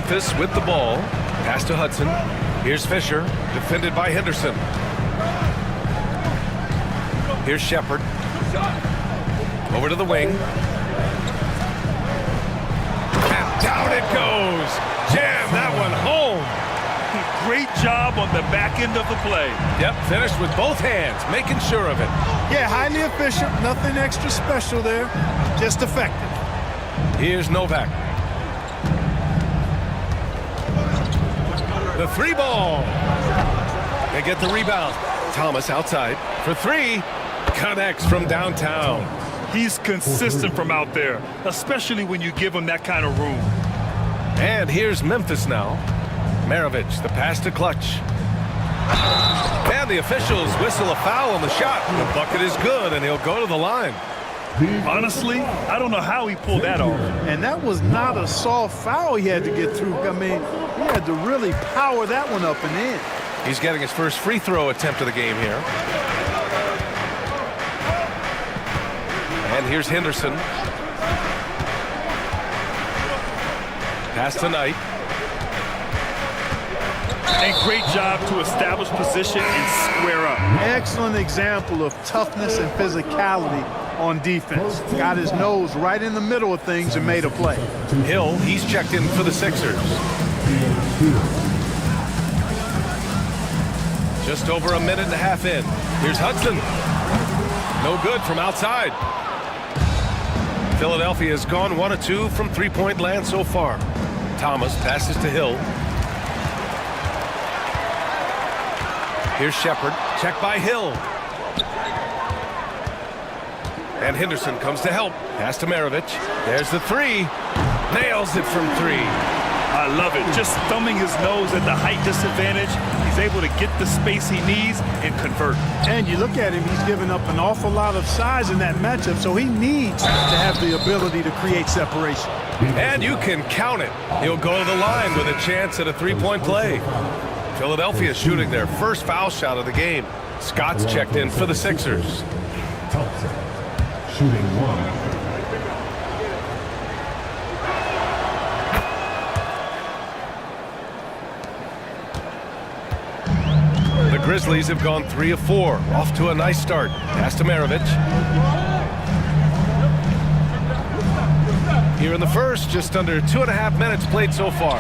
Memphis with the ball. Pass to Hudson. Here's Fisher, defended by Henderson. Here's Shepard. Over to the wing. And down it goes. Jam that one home. Great job on the back end of the play. Yep, finished with both hands, making sure of it. Yeah, highly efficient. Nothing extra special there. Just effective. Here's Novak. The three ball. They get the rebound. Thomas outside for three. Connects from downtown. He's consistent from out there, especially when you give him that kind of room. And here's Memphis now. Maravich, the pass to Clutch. And the officials whistle a foul on the shot. The bucket is good, and he'll go to the line. Honestly, I don't know how he pulled that off. And that was not a soft foul he had to get through. I mean, he had to really power that one up and in. He's getting his first free throw attempt of the game here. And here's Henderson. Pass to Knight. And great job to establish position and square up. Excellent example of toughness and physicality on defense. Got his nose right in the middle of things and made a play. Hill, he's checked in for the Sixers. Just over a minute and a half in. Here's Hudson. No good from outside. Philadelphia has gone 1 of 2 from three-point land so far. Thomas passes to Hill. Here's Shepard. Check by Hill. And Henderson comes to help. Pass to Maravich. There's the three. Nails it from three. I love it. Just thumbing his nose at the height disadvantage. He's able to get the space he needs and convert. And you look at him, he's given up an awful lot of size in that matchup, so he needs to have the ability to create separation. And you can count it. He'll go to the line with a chance at a three-point play. Philadelphia shooting their first foul shot of the game. Scott's checked in for the Sixers. Thompson, shooting one. The Grizzlies have gone 3 of 4. Off to a nice start. Pass to Maravich. Here in the first, just under 2.5 minutes played so far.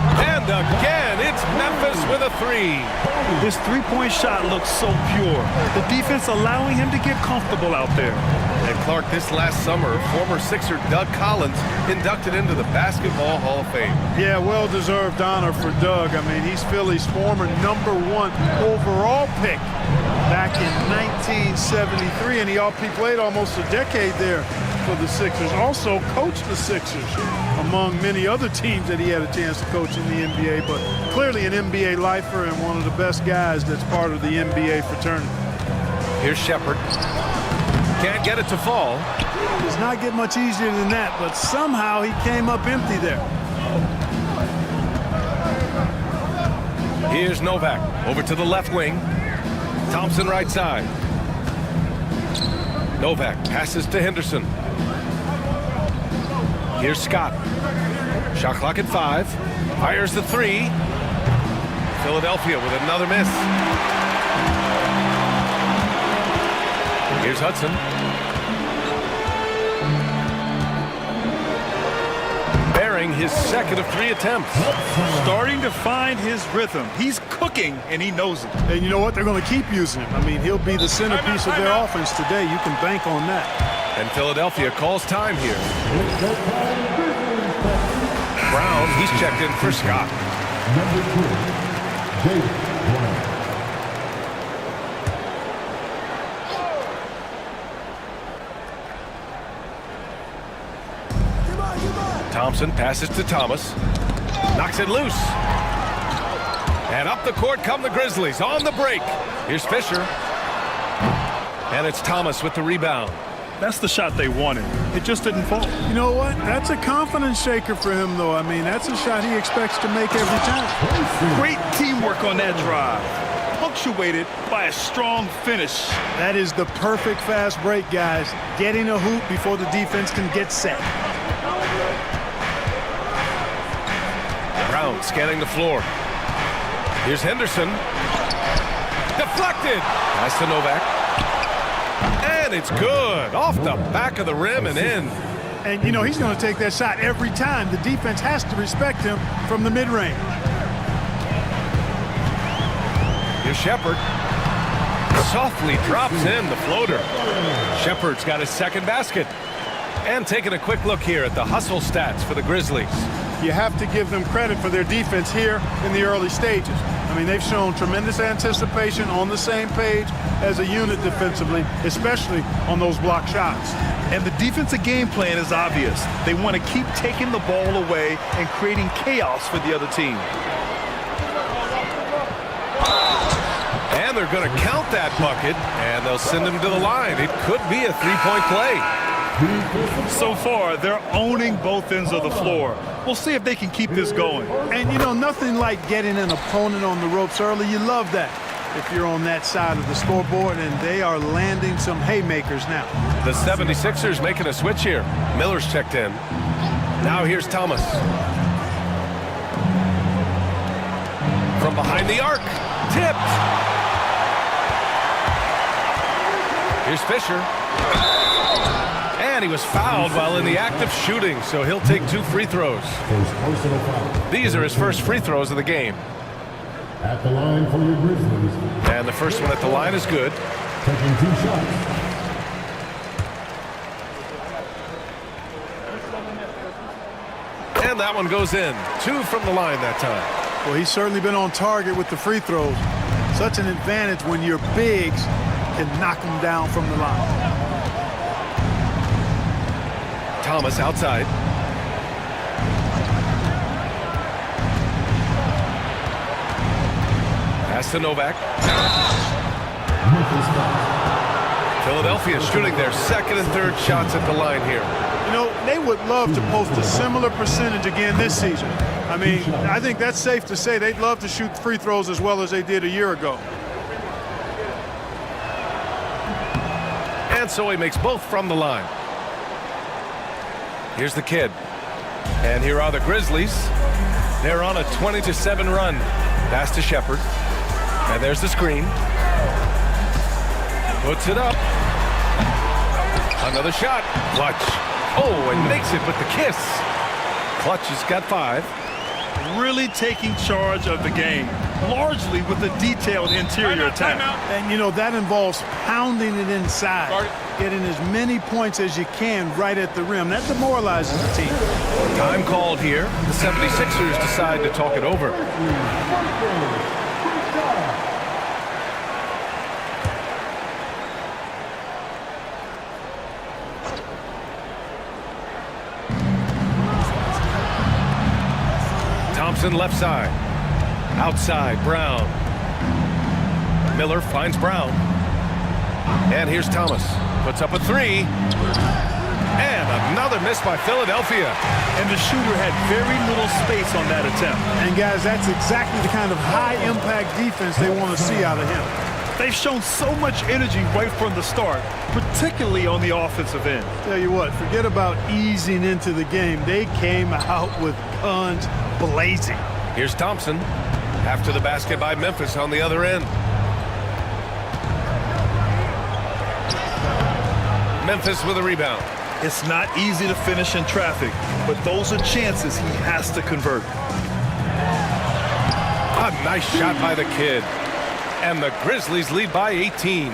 And again, it's Memphis with a three. His three-point shot looks so pure. The defense allowing him to get comfortable out there. And Clark, this last summer, former Sixer Doug Collins inducted into the Basketball Hall of Fame. Yeah, well-deserved honor for Doug. I mean, he's Philly's former #1 overall pick back in 1973, and he played almost a decade there for the Sixers. Also coached the Sixers among many other teams that he had a chance to coach in the NBA, but clearly an NBA lifer and one of the best guys that's part of the NBA fraternity. Here's Shepard. Can't get it to fall. Does not get much easier than that, but somehow he came up empty there. Here's Novak. Over to the left wing. Thompson right side. Novak passes to Henderson. Here's Scott. Shot clock at 5. Fires the three. Philadelphia with another miss. Here's Hudson. Bearing his second of 3 attempts. Starting to find his rhythm. He's cooking, and he knows it. And you know what? They're going to keep using him. I mean, he'll be the centerpiece of their offense today. You can bank on that. And Philadelphia calls time here. Brown, he's checked in for Scott. Number 2, David Brown. Thompson passes to Thomas. Knocks it loose. And up the court come the Grizzlies on the break. Here's Fisher. And it's Thomas with the rebound. That's the shot they wanted. It just didn't fall. You know what? That's a confidence shaker for him, though. I mean, that's a shot he expects to make every time. Great teamwork on that drive. Punctuated by a strong finish. That is the perfect fast break, guys. Getting a hoop before the defense can get set. Brown scanning the floor. Here's Henderson. Deflected. Pass to Novak. And it's good. Off the back of the rim and in. And, you know, he's going to take that shot every time. The defense has to respect him from the mid-range. Here's Shepard. Softly drops in the floater. Shepard's got his second basket. And taking a quick look here at the hustle stats for the Grizzlies. You have to give them credit for their defense here in the early stages. I mean, they've shown tremendous anticipation, on the same page as a unit defensively, especially on those block shots. And the defensive game plan is obvious. They want to keep taking the ball away and creating chaos for the other team. And they're going to count that bucket, and they'll send him to the line. It could be a three-point play. So far, they're owning both ends of the floor. We'll see if they can keep this going. And, you know, nothing like getting an opponent on the ropes early. You love that if you're on that side of the scoreboard, and they are landing some haymakers now. The 76ers making a switch here. Miller's checked in. Now here's Thomas. From behind the arc. Tipped. Here's Fisher. And he was fouled while in the act of shooting, so he'll take 2 free throws. These are his first free throws of the game. At the line for your Grizzlies. And the first one at the line is good. Taking 2 shots. And that one goes in. 2 from the line that time. Well, he's certainly been on target with the free throws. Such an advantage when your bigs can knock them down from the line. Thomas outside. Pass to Novak. Philadelphia shooting their second and third shots at the line here. You know, they would love to post a similar percentage again this season. I mean, I think that's safe to say they'd love to shoot free throws as well as they did a year ago. And so he makes both from the line. Here's the kid. And here are the Grizzlies. They're on a 20-7 run. Pass to Shepard. And there's the screen. Puts it up. Another shot. Clutch. Oh, and makes it with the kiss. Clutch has got 5. Really taking charge of the game, largely with a detailed interior attack. And, you know, that involves pounding it inside, getting as many points as you can right at the rim. That demoralizes the team. Time called here. The 76ers decide to talk it over. Thompson left side. Outside, Brown. Miller finds Brown. And here's Thomas. Puts up a 3. And another miss by Philadelphia. And the shooter had very little space on that attempt. And, guys, that's exactly the kind of high-impact defense they want to see out of him. They've shown so much energy right from the start, particularly on the offensive end. Tell you what, forget about easing into the game. They came out with guns blazing. Here's Thompson. After the basket by Memphis on the other end. Memphis with a rebound. It's not easy to finish in traffic, but those are chances he has to convert. A nice shot by the kid. And the Grizzlies lead by 18.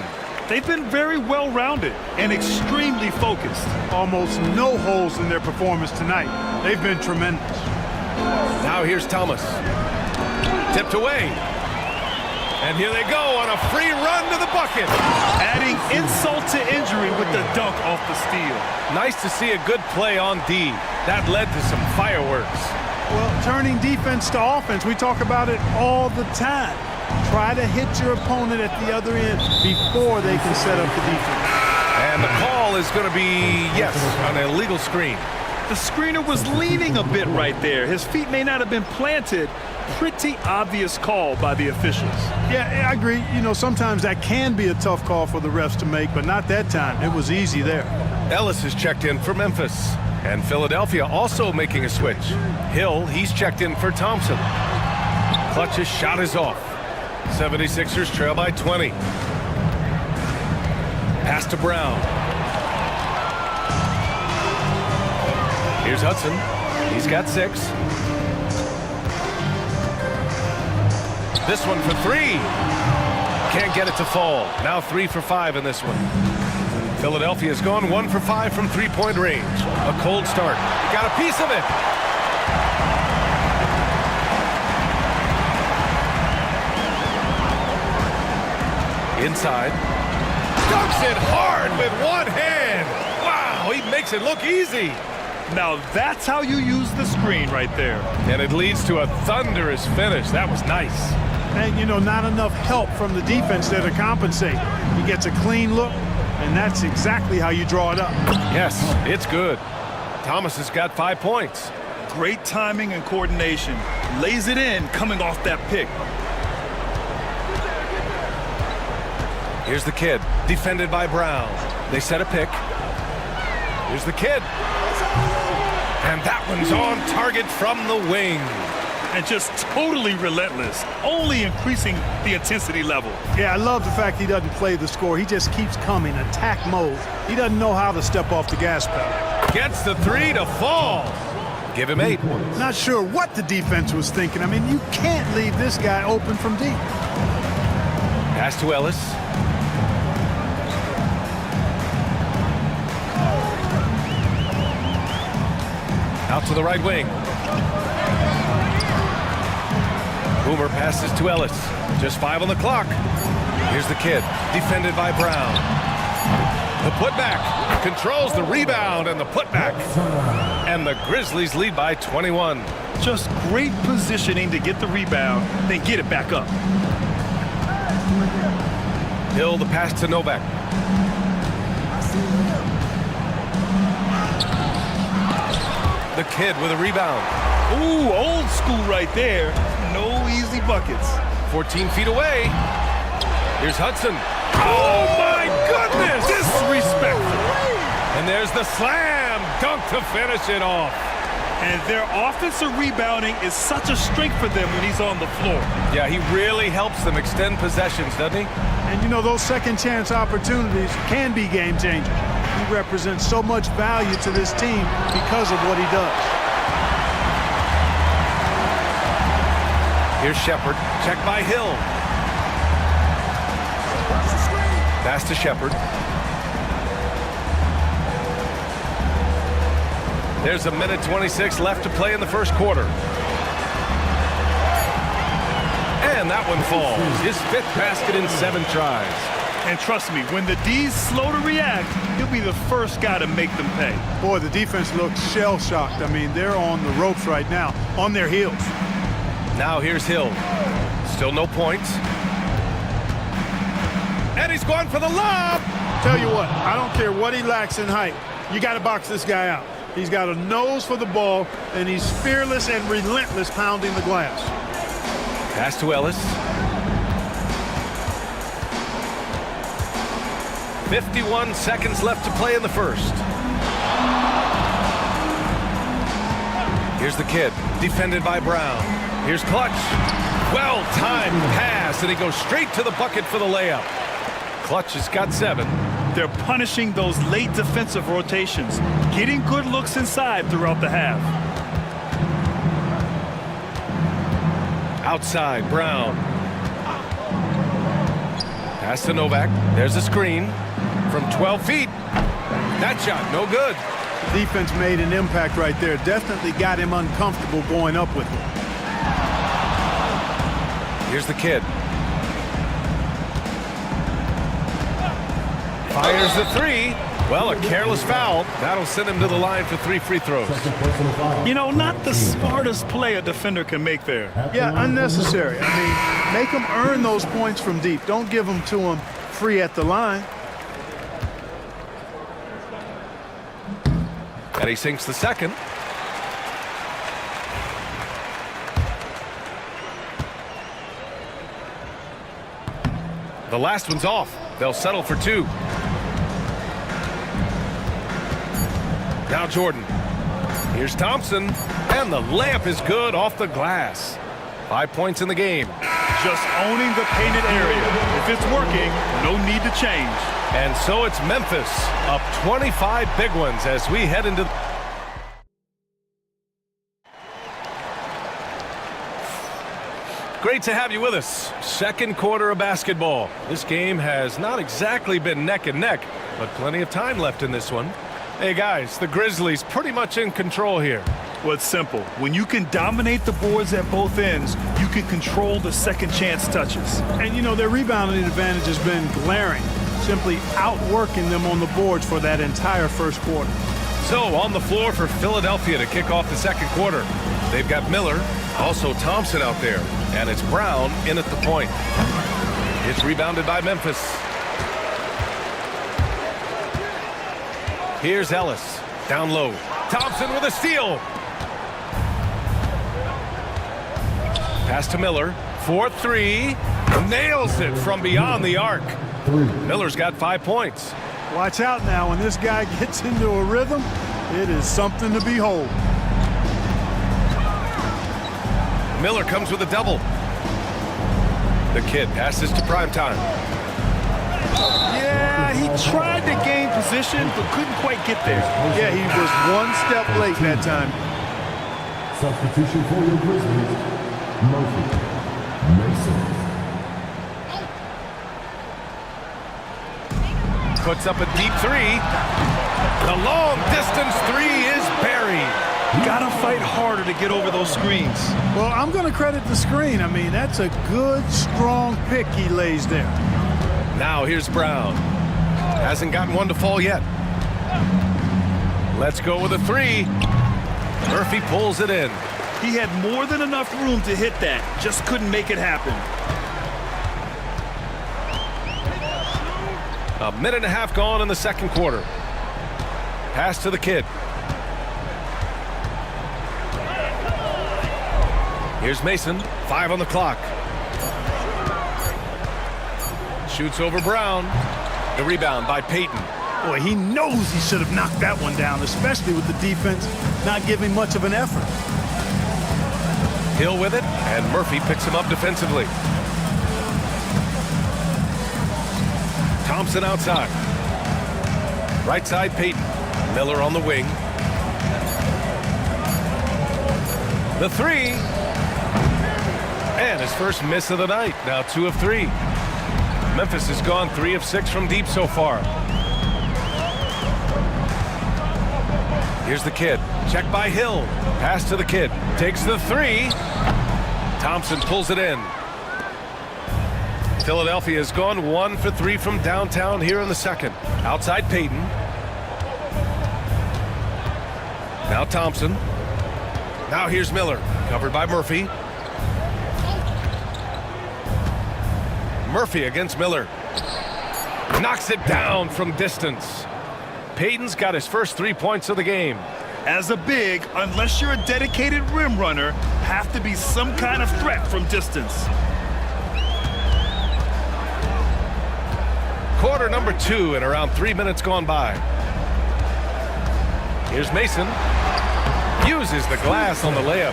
They've been very well-rounded and extremely focused. Almost no holes in their performance tonight. They've been tremendous. Now here's Thomas. Tipped away. And here they go on a free run to the bucket. Adding insult to injury with the dunk off the steal. Nice to see a good play on D. That led to some fireworks. Well, turning defense to offense, we talk about it all the time. Try to hit your opponent at the other end before they can set up the defense. And the call is going to be, yes, an illegal screen. The screener was leaning a bit right there. His feet may not have been planted. Pretty obvious call by the officials. Yeah, I agree. You know, sometimes that can be a tough call for the refs to make, but not that time. It was easy there. Ellis is checked in for Memphis. And Philadelphia also making a switch. Hill, he's checked in for Thompson. Clutch's shot is off. 76ers trail by 20. Pass to Brown. Here's Hudson. He's got 6. This one for 3. Can't get it to fall. Now 3 for 5 in this one. Philadelphia's gone 1 for 5 from three-point range. A cold start. Got a piece of it. Inside. Dunks it hard with one hand. Wow, he makes it look easy. Now that's how you use the screen right there. And it leads to a thunderous finish. That was nice. And, you know, not enough help from the defense there to compensate. He gets a clean look, and that's exactly how you draw it up. Yes, it's good. Thomas has got 5 points. Great timing and coordination. Lays it in coming off that pick. Here's the kid, defended by Brown. They set a pick. Here's the kid. And that one's on target from the wing. And just totally relentless, only increasing the intensity level. Yeah, I love the fact he doesn't play the score. He just keeps coming, attack mode. He doesn't know how to step off the gas pedal. Gets the 3 to fall. Give him 8. Not sure what the defense was thinking. I mean, you can't leave this guy open from deep. Pass to Ellis. Out to the right wing. Boomer passes to Ellis. Just 5 on the clock. Here's the kid, defended by Brown. The putback controls the rebound and the putback. And the Grizzlies lead by 21. Just great positioning to get the rebound, then get it back up. Hill, the pass to Novak. The kid with a rebound. Ooh, old school right there. No easy buckets. 14 feet away. Here's Hudson. Oh, my goodness! Disrespectful. And there's the slam dunk to finish it off. And their offensive rebounding is such a strength for them when he's on the floor. Yeah, he really helps them extend possessions, doesn't he? And, you know, those second chance opportunities can be game changers. He represents so much value to this team because of what he does. Here's Shepard, checked by Hill. Pass to Shepard. There's 1:26 left to play in the first quarter. And that one falls. His 5th basket in 7 tries. And trust me, when the D's slow to react, he'll be the first guy to make them pay. Boy, the defense looks shell-shocked. I mean, they're on the ropes right now, on their heels. Now here's Hill. Still no points. And he's going for the lob. Tell you what, I don't care what he lacks in height. You got to box this guy out. He's got a nose for the ball, and he's fearless and relentless pounding the glass. Pass to Ellis. 51 seconds left to play in the first. Here's the kid, defended by Brown. Here's Clutch. Well-timed pass, and he goes straight to the bucket for the layup. Clutch has got 7. They're punishing those late defensive rotations, getting good looks inside throughout the half. Outside, Brown. Pass to Novak. There's a screen from 12 feet. That shot, no good. The defense made an impact right there. Definitely got him uncomfortable going up with it. Here's the kid. Fires the 3. Well, a careless foul. That'll send him to the line for 3 free throws. You know, not the smartest play a defender can make there. Yeah, unnecessary. I mean, make them earn those points from deep. Don't give them to them free at the line. And he sinks the second. The last one's off. They'll settle for 2. Now Jordan. Here's Thompson, and the layup is good off the glass. 5 points in the game. Just owning the painted area. If it's working, no need to change. And so it's Memphis, up 25 big ones as we head into... Great to have you with us. Second quarter of basketball. This game has not exactly been neck and neck, but plenty of time left in this one. Hey guys, the Grizzlies pretty much in control here. Well, it's simple. When you can dominate the boards at both ends, you can control the second chance touches. And, you know, their rebounding advantage has been glaring, simply outworking them on the boards for that entire first quarter. So, on the floor for Philadelphia to kick off the second quarter. They've got Miller, also Thompson out there, and it's Brown in at the point. It's rebounded by Memphis. Here's Ellis, down low. Thompson with a steal. Pass to Miller, 4-3, nails it from beyond the arc. Miller's got 5 points. Watch out now, when this guy gets into a rhythm, it is something to behold. Miller comes with a double. The kid passes to primetime. Yeah, he tried to gain position, but couldn't quite get there. Yeah, he was one step late that time. Substitution for your Grizzlies. Murphy. Mason. Puts up a deep three. The long distance three is buried. Gotta fight harder to get over those screens. Well, I'm going to credit the screen. I mean, that's a good, strong pick he lays there. Now here's Brown. Hasn't gotten one to fall yet. Let's go with a three. Murphy pulls it in. He had more than enough room to hit that. Just couldn't make it happen. A minute and a half gone in the second quarter. Pass to the kid. Here's Mason, 5 on the clock. Shoots over Brown. The rebound by Payton. Boy, he knows he should have knocked that one down, especially with the defense not giving much of an effort. Hill with it, and Murphy picks him up defensively. Thompson outside. Right side, Payton. Miller on the wing. The three. And his first miss of the night. Now 2 of 3. Memphis has gone 3 of 6 from deep so far. Here's the kid. Check by Hill. Pass to the kid. Takes the three. Thompson pulls it in. Philadelphia has gone 1 for 3 from downtown here in the second. Outside Payton. Now Thompson. Now here's Miller. Covered by Murphy. Murphy against Miller. Knocks it down from distance. Payton's got his first 3 points of the game. As a big, unless you're a dedicated rim runner, have to be some kind of threat from distance. Quarter number 2 and around 3 minutes gone by. Here's Mason. Uses the glass on the layup.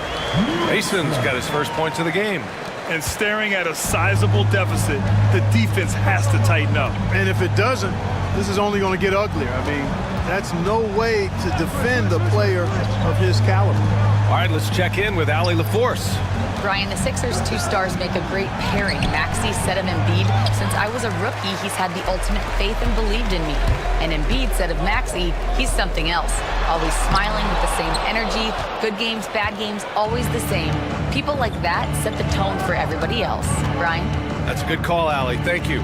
Mason's got his first points of the game. And staring at a sizable deficit, the defense has to tighten up. And if it doesn't, this is only going to get uglier. I mean, that's no way to defend a player of his caliber. All right, let's check in with Allie LaForce. Brian, the Sixers' 2 stars make a great pairing. Maxey said of Embiid, since I was a rookie, he's had the ultimate faith and believed in me. And Embiid said of Maxey, he's something else. Always smiling with the same energy. Good games, bad games, always the same. People like that set the tone for everybody else. Brian? That's a good call, Allie. Thank you.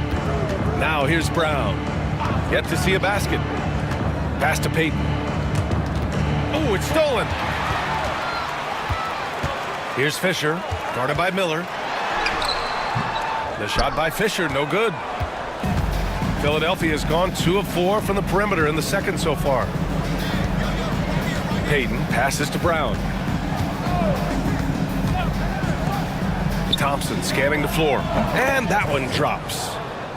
Now here's Brown. Yet to see a basket. Pass to Payton. Oh, it's stolen. Here's Fisher, guarded by Miller. The shot by Fisher, no good. Philadelphia has gone 2 of 4 from the perimeter in the second so far. Payton passes to Brown. Thompson scanning the floor, and that one drops.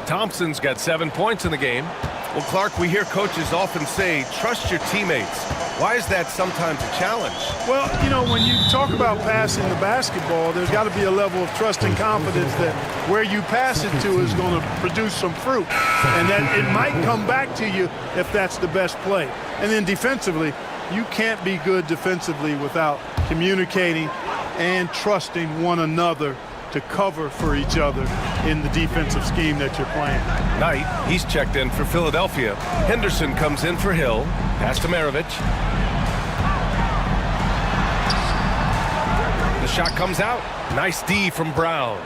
Thompson's got 7 points in the game. Well, Clark, we hear coaches often say, trust your teammates. Why is that sometimes a challenge? Well, you know, when you talk about passing the basketball, there's got to be a level of trust and confidence that where you pass it to is going to produce some fruit, and that it might come back to you if that's the best play. And then defensively, you can't be good defensively without communicating and trusting one another to cover for each other in the defensive scheme that you're playing. Knight, he's checked in for Philadelphia. Henderson comes in for Hill. Pass to Maravich. The shot comes out. Nice D from Brown.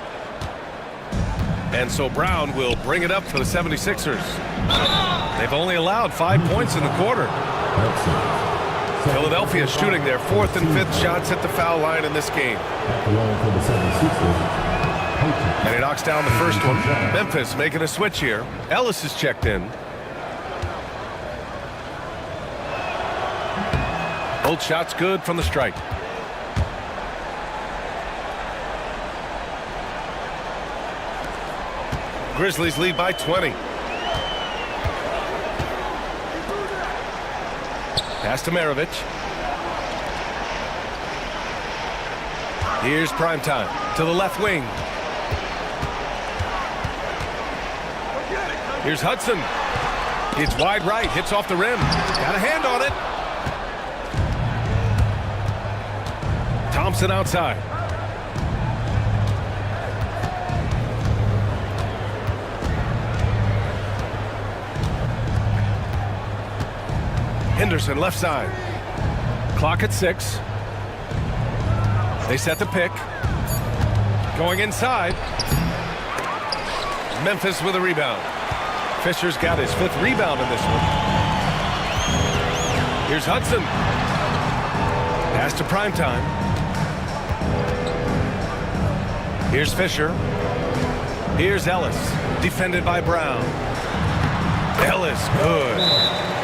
And so Brown will bring it up for the 76ers. They've only allowed 5 points in the quarter. Philadelphia shooting their 4th and 5th shots at the foul line in this game. And he knocks down the first one. Memphis making a switch here. Ellis is checked in. Both shots good from the stripe. Grizzlies lead by 20. Pass to Maravich. Here's Primetime to the left wing. Here's Hudson. It's wide right, hits off the rim. Got a hand on it. Thompson outside. Henderson left side. Clock at 6. They set the pick. Going inside. Memphis with a rebound. Fisher's got his 5th rebound in this one. Here's Hudson. Pass to Primetime. Here's Fisher. Here's Ellis. Defended by Brown. Ellis, good.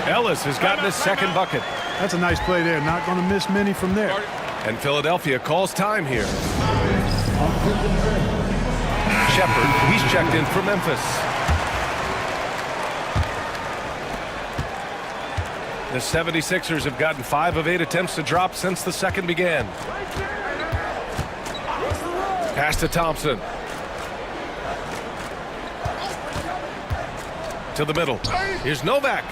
Ellis has gotten his 2nd bucket. That's a nice play there. Not going to miss many from there. And Philadelphia calls time here. Shepard, he's checked in for Memphis. The 76ers have gotten 5 of 8 attempts to drop since the second began. Pass to Thompson. To the middle. Here's Novak.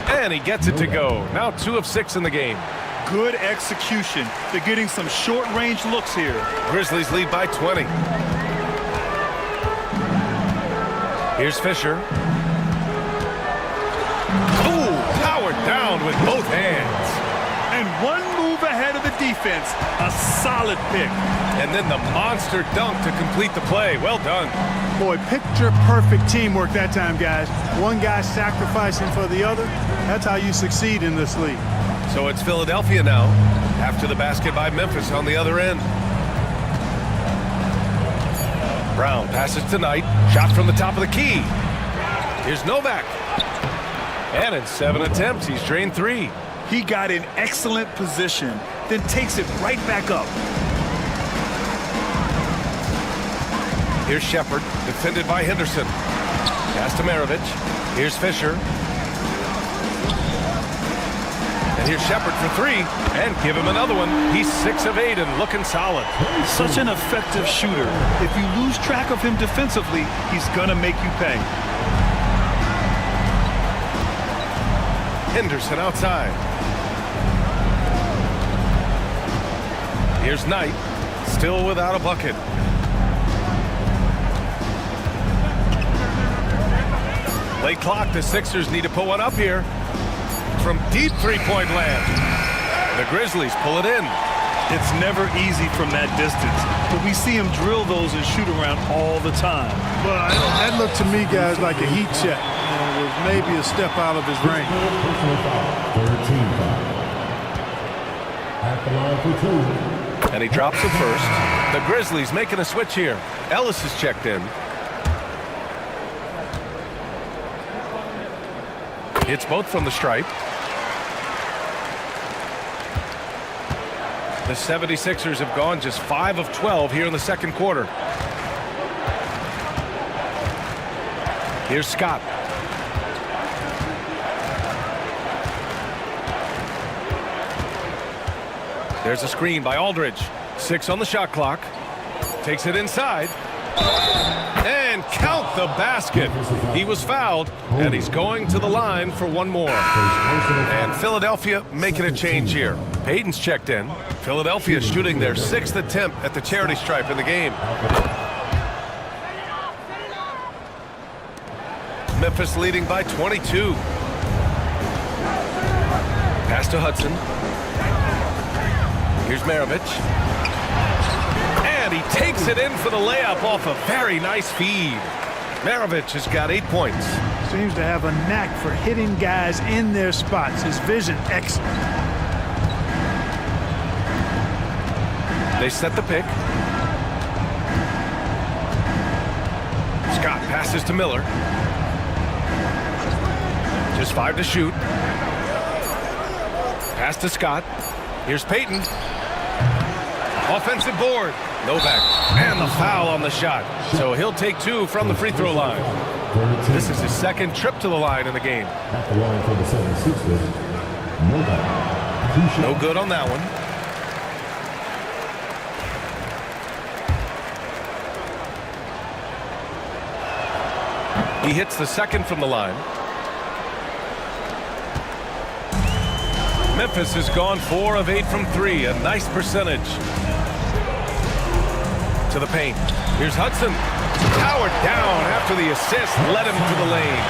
And he gets it to go. Now 2 of 6 in the game. Good execution. They're getting some short-range looks here. Grizzlies lead by 20. Here's Fisher. Ooh, powered down with both hands. And one move ahead of the defense. A solid pick. And then the monster dunk to complete the play. Well done. Boy, picture-perfect teamwork that time, guys. One guy sacrificing for the other. That's how you succeed in this league. So it's Philadelphia now, after the basket by Memphis on the other end. Brown passes to Knight. Shot from the top of the key. Here's Novak. And in 7 attempts, he's drained 3. He got in excellent position, then takes it right back up. Here's Shepard, defended by Henderson. Pass to Maravich. Here's Fisher. And here's Shepard for 3. And give him another one. He's 6 of 8 and looking solid. Such an effective shooter. If you lose track of him defensively, he's going to make you pay. Henderson outside. Here's Knight, still without a bucket. Late clock, the Sixers need to put one up here. From deep three-point land. The Grizzlies pull it in. It's never easy from that distance, but we see him drill those and shoot around all the time. Well, that looked to me, guys, like a heat check. It was maybe a step out of his range. 13 foul. At the line for 2. And he drops the first. The Grizzlies making a switch here. Ellis is checked in. Hits both from the stripe. The 76ers have gone just 5 of 12 here in the second quarter. Here's Scott. There's a screen by Aldridge. 6 on the shot clock. Takes it inside. And count the basket. He was fouled, and he's going to the line for one more. And Philadelphia making a change here. Payton's checked in. Philadelphia shooting their 6th attempt at the charity stripe in the game. Memphis leading by 22. Pass to Hudson. Here's Maravich. And he takes it in for the layup off a very nice feed. Maravich has got 8 points. Seems to have a knack for hitting guys in their spots. His vision excellent. They set the pick. Scott passes to Miller. Just 5 to shoot. Pass to Scott. Here's Payton. Offensive board. Novak. And the foul on the shot. So he'll take 2 from the free throw line. This is his 2nd trip to the line in the game. At the line for the 76ers, Novak. No good on that one. He hits the 2nd from the line. Memphis has gone 4 of 8 from 3. A nice percentage. To the paint. Here's Hudson. Powered down after the assist. Led him to the lane.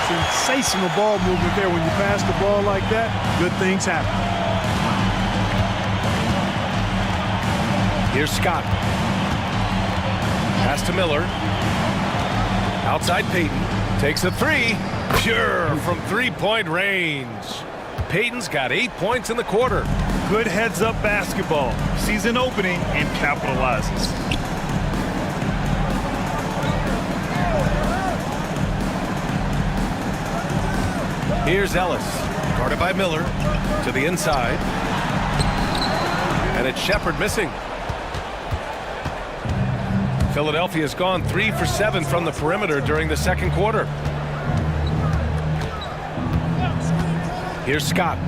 Sensational ball movement there. When you pass the ball like that, good things happen. Here's Scott. Pass to Miller. Outside Payton. Takes a 3. Pure from 3-point range. Payton's got 8 points in the quarter. Good heads-up basketball. Sees an opening and capitalizes. Here's Ellis. Guarded by Miller. To the inside. And it's Shepherd missing. Philadelphia's gone 3 for 7 from the perimeter during the 2nd quarter. Here's Scott.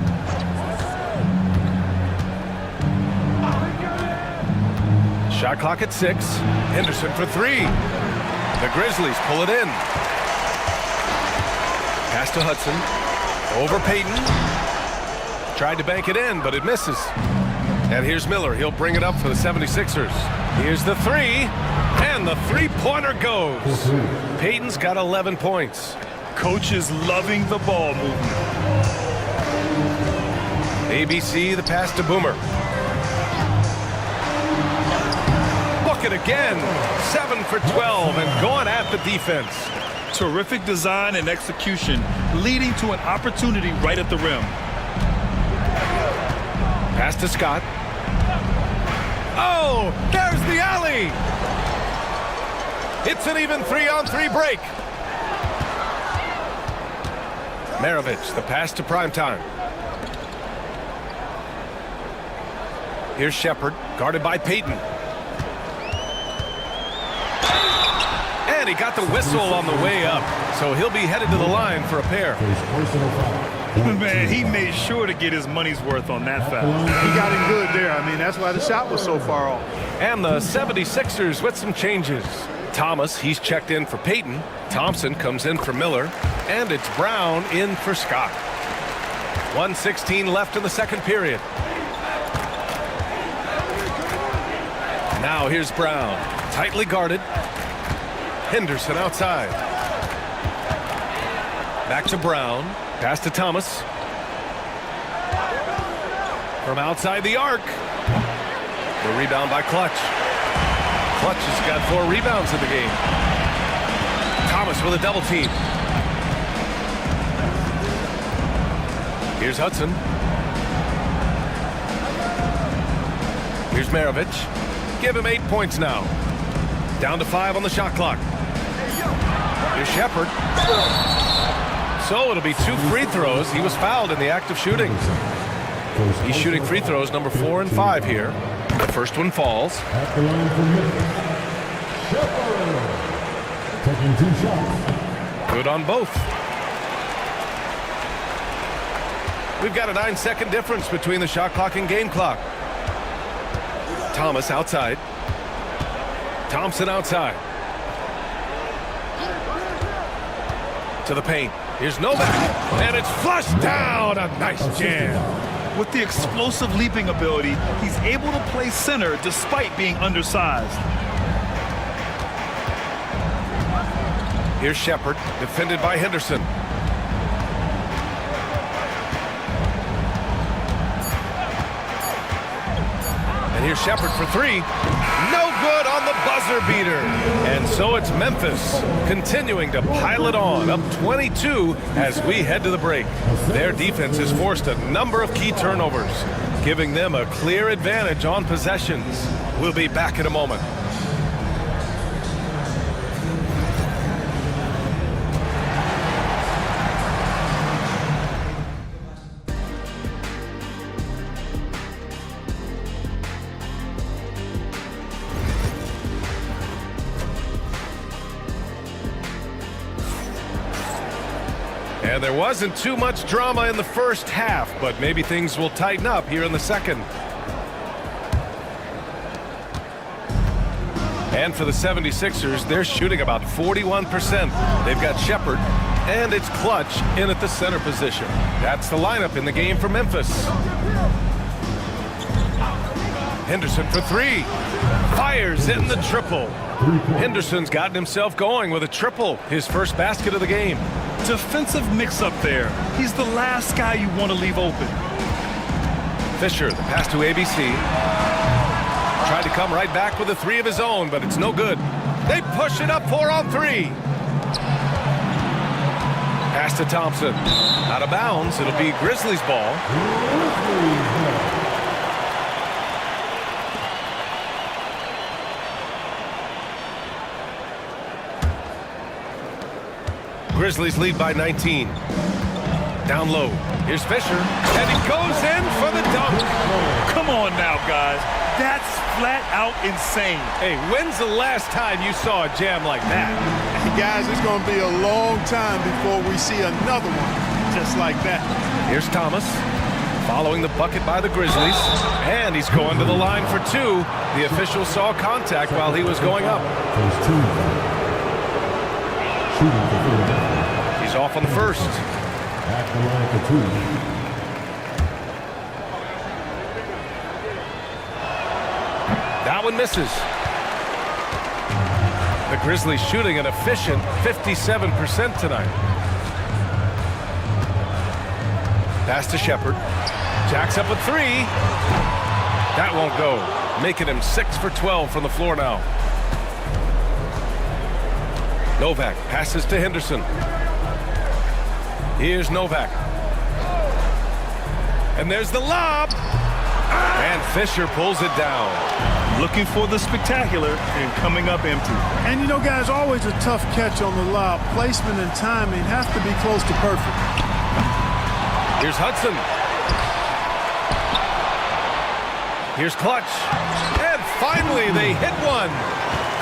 Shot clock at 6. Henderson for 3. The Grizzlies pull it in. Pass to Hudson. Over Payton. Tried to bank it in, but it misses. And here's Miller. He'll bring it up for the 76ers. Here's the 3. And the 3-pointer goes. Payton's got 11 points. Coach is loving the ball movement. ABC, the pass to Boomer. Book it again. 7 for 12 and going at the defense. Terrific design and execution, leading to an opportunity right at the rim. Pass to Scott. Oh, there's the alley. It's an even 3-on-3 break. Maravich, the pass to Primetime. Here's Shepherd, guarded by Payton. And he got the whistle on the way up, so he'll be headed to the line for a pair. Man, he made sure to get his money's worth on that foul. He got it good there. I mean, that's why the shot was so far off. And the 76ers with some changes. Thomas, he's checked in for Payton. Thompson comes in for Miller. And it's Brown in for Scott. 1:16 left in the 2nd period. Now here's Brown. Tightly guarded. Henderson outside. Back to Brown. Pass to Thomas. From outside the arc. The rebound by Clutch. Clutch has got 4 rebounds in the game. Thomas with a double team. Here's Hudson. Here's Maravich. Give him 8 points now. Down to 5 on the shot clock. Here's Shepherd. So it'll be 2 free throws. He was fouled in the act of shooting. He's shooting free throws number 4 and 5 here. The first one falls. At the line for Memphis, Shepherd. Taking 2 shots. Good on both. We've got a 9-second difference between the shot clock and game clock. Thomas outside. Thompson outside. To the paint. Here's Novak. And it's flushed down. A nice jam. With the explosive leaping ability, he's able to play center despite being undersized. Here's Shepard, defended by Henderson. And here's Shepard for three. No good on the buzzer beater. And so it's Memphis continuing to pile it on, up 22 as we head to the break. Their defense has forced a number of key turnovers, giving them a clear advantage on possessions. We'll be back in a moment. And there wasn't too much drama in the first half, but maybe things will tighten up here in the second. And for the 76ers, they're shooting about 41%. They've got Shepard, and it's Clutch in at the center position. That's the lineup in the game for Memphis. Henderson for three. Fires in the triple. Henderson's gotten himself going with a triple, his first basket of the game. Defensive mix-up there. He's the last guy you want to leave open. Fisher, the pass to ABC. Tried to come right back with a three of his own, but it's no good. They push it up 4 on 3. Pass to Thompson. Out of bounds. It'll be Grizzlies ball. Grizzlies lead by 19. Down low. Here's Fisher. And he goes in for the dunk. Come on now, guys. That's flat out insane. Hey, when's the last time you saw a jam like that? Hey, guys, it's going to be a long time before we see another one just like that. Here's Thomas. Following the bucket by the Grizzlies. And he's going to the line for two. The official saw contact while he was going up. He's off on the first. At the line for two. That one misses. The Grizzlies shooting an efficient 57% tonight. Pass to Shepard. Jacks up a three. That won't go. Making him 6 for 12 from the floor now. Novak passes to Henderson. Here's Novak. And there's the lob. And Fisher pulls it down. Looking for the spectacular and coming up empty. And you know, guys, always a tough catch on the lob. Placement and timing have to be close to perfect. Here's Hudson. Here's Clutch. And finally they hit one.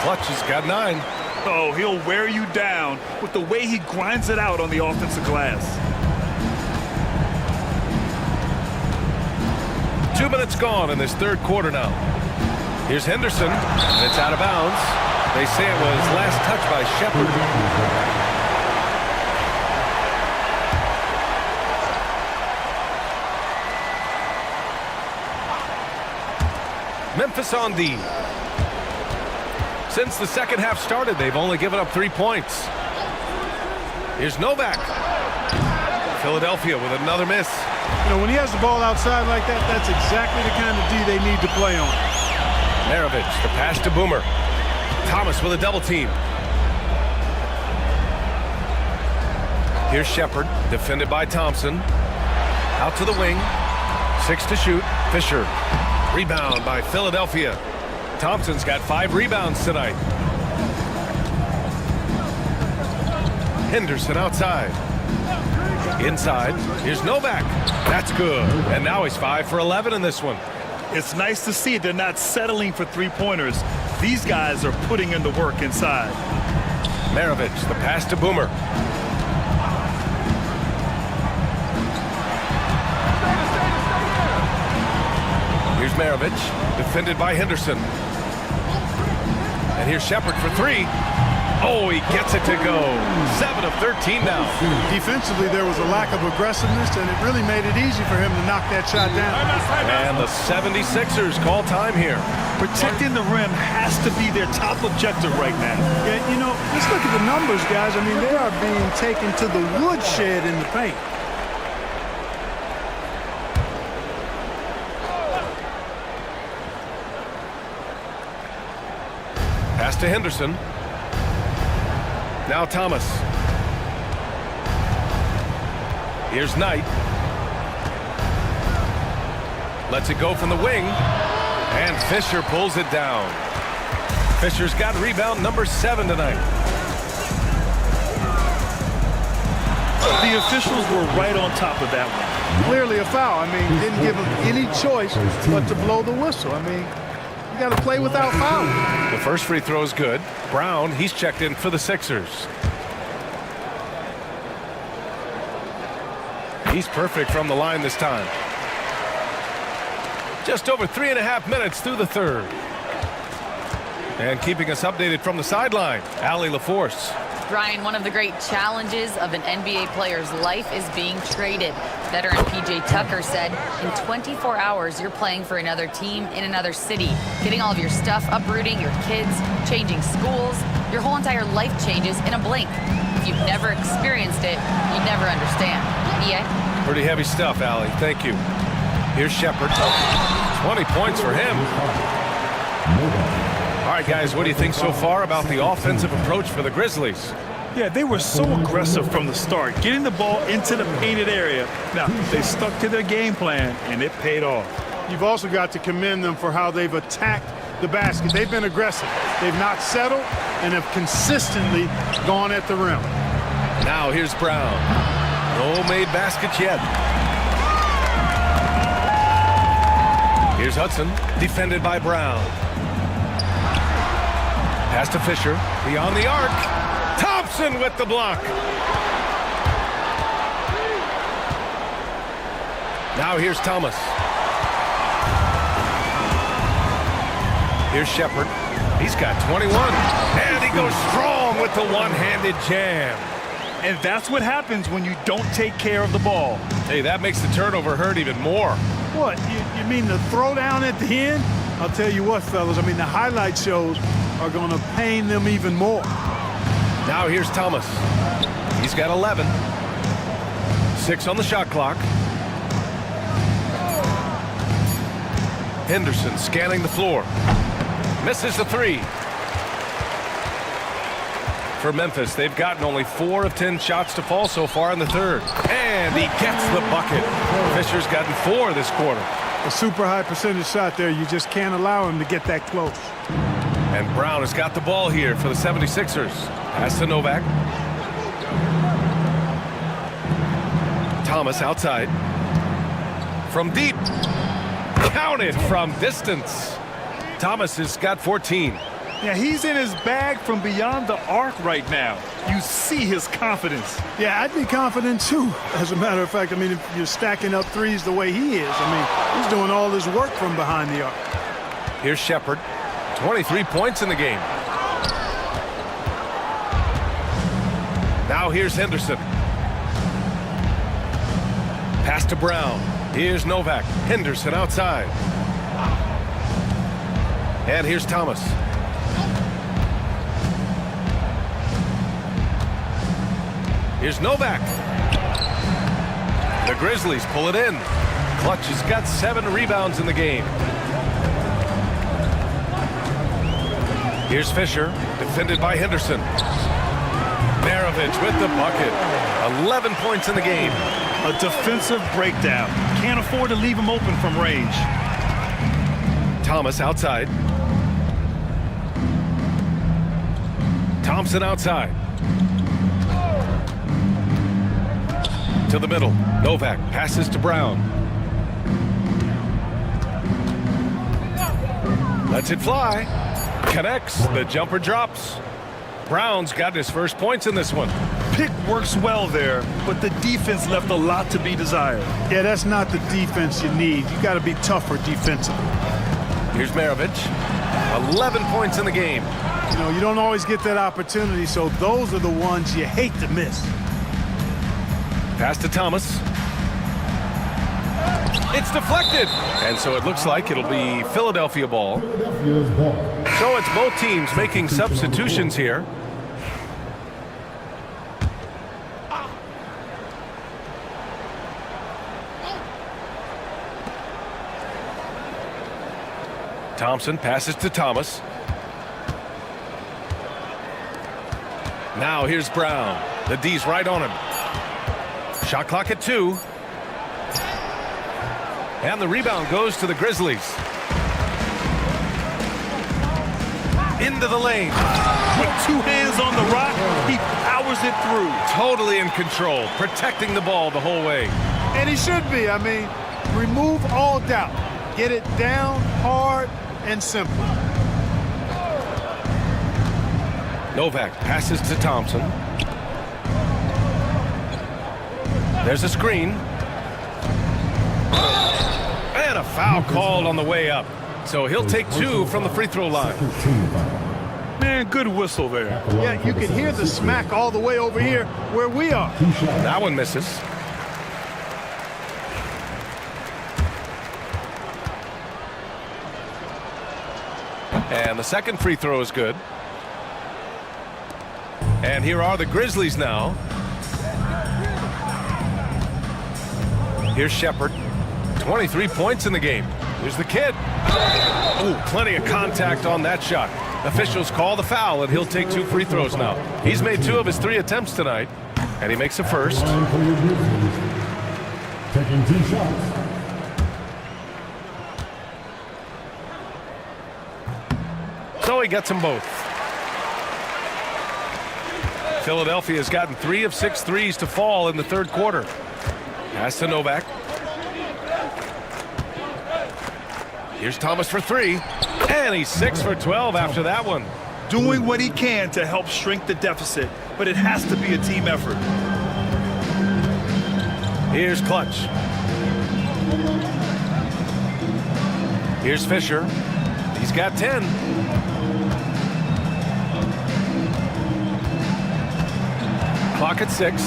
Clutch has got 9. Oh, he'll wear you down with the way he grinds it out on the offensive glass. 2 minutes gone in this third quarter now. Here's Henderson, and it's out of bounds. They say it was last touched by Shepard. Memphis on D. Since the second half started, they've only given up 3 points. Here's Novak. Philadelphia with another miss. You know, when he has the ball outside like that, that's exactly the kind of D they need to play on. Maravich, the pass to Boomer. Thomas with a double team. Here's Shepard, defended by Thompson. Out to the wing. 6 to shoot. Fisher. Rebound by Philadelphia. Thompson's got 5 rebounds tonight. Henderson outside. Inside. Here's Novak. That's good. And now he's 5 for 11 in this one. It's nice to see they're not settling for three-pointers. These guys are putting in the work inside. Maravich, the pass to Boomer. Here's Maravich, defended by Henderson. And here's Shepard for three. Oh, he gets it to go. 7 of 13 now. Defensively, there was a lack of aggressiveness, and it really made it easy for him to knock that shot down. And the 76ers call time here. Protecting the rim has to be their top objective right now. Yeah, you know, just look at the numbers, guys. I mean, they are being taken to the woodshed in the paint. Pass to Henderson. Now Thomas. Here's Knight. Lets it go from the wing. And Fisher pulls it down. Fisher's got rebound number 7 tonight. The officials were right on top of that one. Clearly a foul. I mean, didn't give him any choice but to blow the whistle. I mean, you got to play without fouling. The first free throw is good. Brown, he's checked in for the Sixers. He's perfect from the line this time. Just over 3.5 minutes through the third. And keeping us updated from the sideline, Allie LaForce. Brian, one of the great challenges of an NBA player's life is being traded. Veteran P.J. Tucker said, in 24 hours, you're playing for another team in another city, getting all of your stuff, uprooting your kids, changing schools. Your whole entire life changes in a blink. If you've never experienced it, you never understand. EA? Pretty heavy stuff, Allie. Thank you. Here's Shepard. 20 points for him. All right, guys, what do you think so far about the offensive approach for the Grizzlies? Yeah, they were so aggressive from the start, getting the ball into the painted area. Now, they stuck to their game plan, and it paid off. You've also got to commend them for how they've attacked the basket. They've been aggressive. They've not settled and have consistently gone at the rim. Now here's Brown. No made baskets yet. Here's Hudson, defended by Brown. Pass to Fisher, beyond the arc. Thompson with the block. Now here's Thomas. Here's Shepard. He's got 21. And he goes strong with the one-handed jam. And that's what happens when you don't take care of the ball. Hey, that makes the turnover hurt even more. What, you mean the throwdown at the end? I'll tell you what, fellas, I mean, the highlight shows are going to pain them even more. Now here's Thomas. He's got 11. 6 on the shot clock. Henderson scanning the floor. Misses the three. For Memphis, they've gotten only 4 of 10 shots to fall so far in the third. And he gets the bucket. Fisher's gotten 4 this quarter. A super high percentage shot there. You just can't allow him to get that close. And Brown has got the ball here for the 76ers. Pass to Novak. Thomas outside. From deep. Counted from distance. Thomas has got 14. Yeah, he's in his bag from beyond the arc right now. You see his confidence. Yeah, I'd be confident too. As a matter of fact, I mean, if you're stacking up threes the way he is, I mean, he's doing all his work from behind the arc. Here's Shepard. 23 points in the game. Now here's Henderson. Pass to Brown. Here's Novak. Henderson outside. And here's Thomas. Here's Novak. The Grizzlies pull it in. Clutch has got 7 rebounds in the game. Here's Fisher, defended by Henderson. Maravich with the bucket. 11 points in the game. A defensive breakdown. Can't afford to leave him open from range. Thomas outside. Thompson outside. To the middle. Novak passes to Brown. Lets it fly. Connects. The jumper drops. Brown's got his first points in this one. pick works well there, but the defense left a lot to be desired. Yeah, that's not the defense you need. You got to be tougher defensively. Here's Maravich. 11 points in the game. You know, you don't always get that opportunity, so those are the ones you hate to miss. Pass to Thomas. It's deflected. And so it looks like it'll be Philadelphia ball. Philadelphia's ball. So it's both teams making substitutions here. Thompson passes to Thomas. Now here's Brown. The D's right on him. Shot clock at 2. And the rebound goes to the Grizzlies. Into the lane. With 2 hands on the rock, he powers it through. Totally in control, protecting the ball the whole way. And he should be. I mean, remove all doubt. Get it down hard and simple. Novak passes to Thompson. There's a screen. And a foul called on the way up. So he'll take 2 from the free throw line. Man, good whistle there. Yeah, you can hear the smack all the way over here where we are. That one misses. And the second free throw is good. And here are the Grizzlies now. Here's Shepard. 23 points in the game. Here's the kid. Ooh, plenty of contact on that shot. Officials call the foul, and he'll take 2 free throws now. He's made 2 of his 3 attempts tonight, and he makes the first. Time for your Grizzlies. Taking 2 shots. So he gets them both. Philadelphia has gotten 3 of 6 threes to fall in the third quarter. Pass to Novak. Here's Thomas for 3. And he's 6 for 12 after that one. Doing what he can to help shrink the deficit, but it has to be a team effort. Here's Clutch. Here's Fisher. He's got 10. Clock at 6.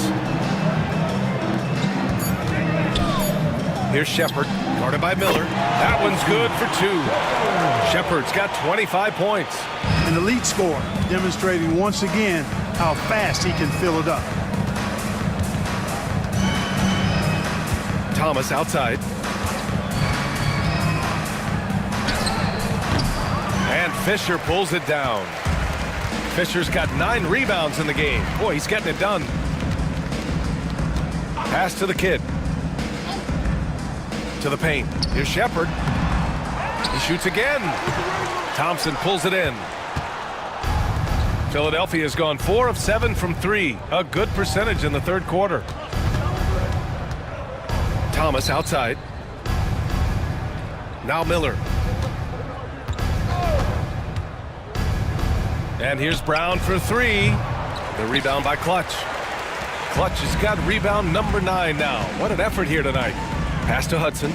Here's Shepard, guarded by Miller. That one's good for 2. Shepard's got 25 points. An elite scorer, demonstrating once again how fast he can fill it up. Thomas outside. And Fisher pulls it down. Fisher's got 9 rebounds in the game. Boy, he's getting it done. Pass to the kid. To the paint. Here's Shepard. He shoots again. Thompson pulls it in. Philadelphia has gone 4 of 7 from 3. A good percentage in the third quarter. Thomas outside. Now Miller. And here's Brown for 3. The rebound by Clutch. Clutch has got rebound number 9 now. What an effort here tonight. Pass to Hudson.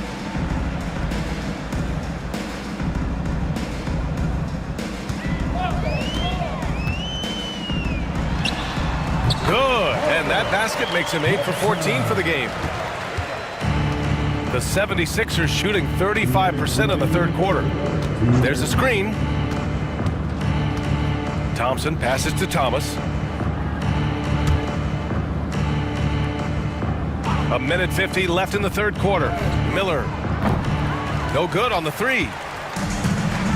Good. And that basket makes him 8 for 14 for the game. The 76ers shooting 35% in the third quarter. There's a screen. Thompson passes to Thomas. A minute 50 left in the third quarter. Miller. No good on the 3.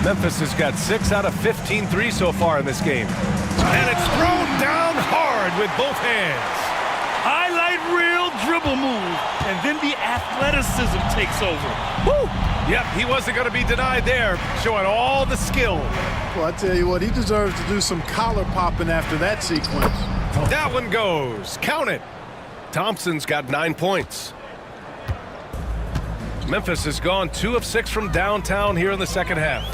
Memphis has got 6 out of 15 threes so far in this game. And it's thrown down hard with both hands. Highlight reel dribble move, and then the athleticism takes over. Woo! Yep, he wasn't going to be denied there, showing all the skill. Well, I tell you what, he deserves to do some collar popping after that sequence. That one goes. Count it. Thompson's got 9 points. Memphis has gone 2 of 6 from downtown here in the second half.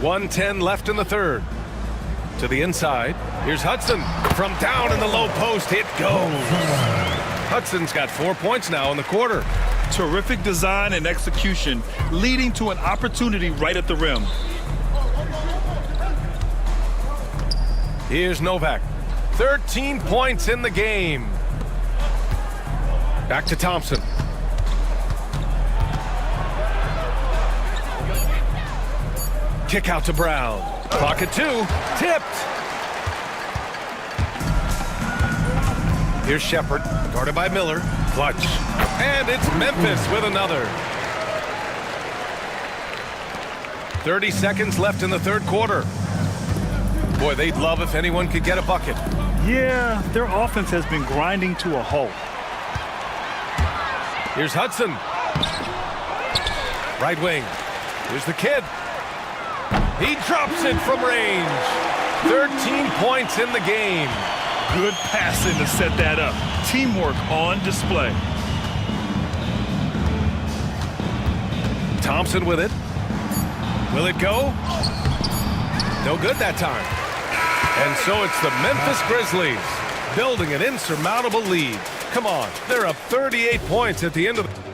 1:10 left in the third. To the inside. Here's Hudson. From down in the low post, it goes. Hudson's got 4 points now in the quarter. Terrific design and execution, leading to an opportunity right at the rim. Here's Novak. 13 points in the game. Back to Thompson. Kick out to Brown. Clock at 2. Tipped. Here's Shepard. Guarded by Miller. Clutch. And it's Memphis with another. 30 seconds left in the third quarter. Boy, they'd love if anyone could get a bucket. Yeah, their offense has been grinding to a halt. Here's Hudson. Right wing. Here's the kid. He drops it from range. 13 points in the game. Good passing to set that up. Teamwork on display. Thompson with it. Will it go? No good that time. And so it's the Memphis Grizzlies building an insurmountable lead. Come on, they're up 38 points at the end of the...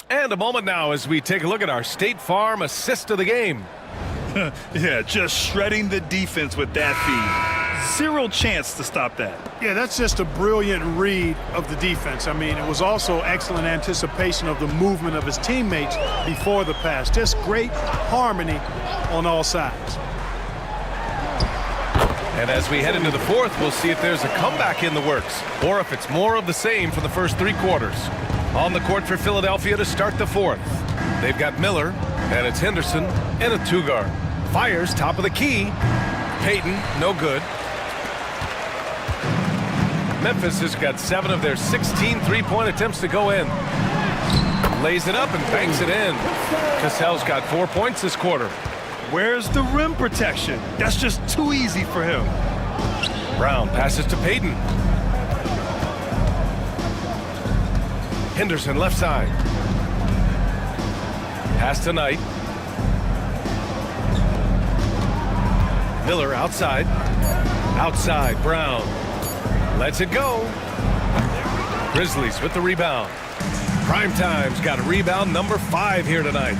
And a moment now as we take a look at our State Farm assist of the game. Yeah, just shredding the defense with that feed. Zero chance to stop that. Yeah, that's just a brilliant read of the defense. I mean, it was also excellent anticipation of the movement of his teammates before the pass. Just great harmony on all sides. And as we head into the fourth, we'll see if there's a comeback in the works or if it's more of the same for the first 3 quarters. On the court for Philadelphia to start the fourth. They've got Miller, and it's Henderson in a 2-guard. Fires top of the key. Payton, no good. Memphis has got 7 of their 16 3-point attempts to go in. Lays it up and banks it in. Cassell's got 4 points this quarter. Where's the rim protection? That's just too easy for him. Brown passes to Payton. Henderson left side. Pass to Knight. Miller outside. Outside, Brown. Lets it go. Grizzlies with the rebound. Primetime's got a rebound number 5 here tonight.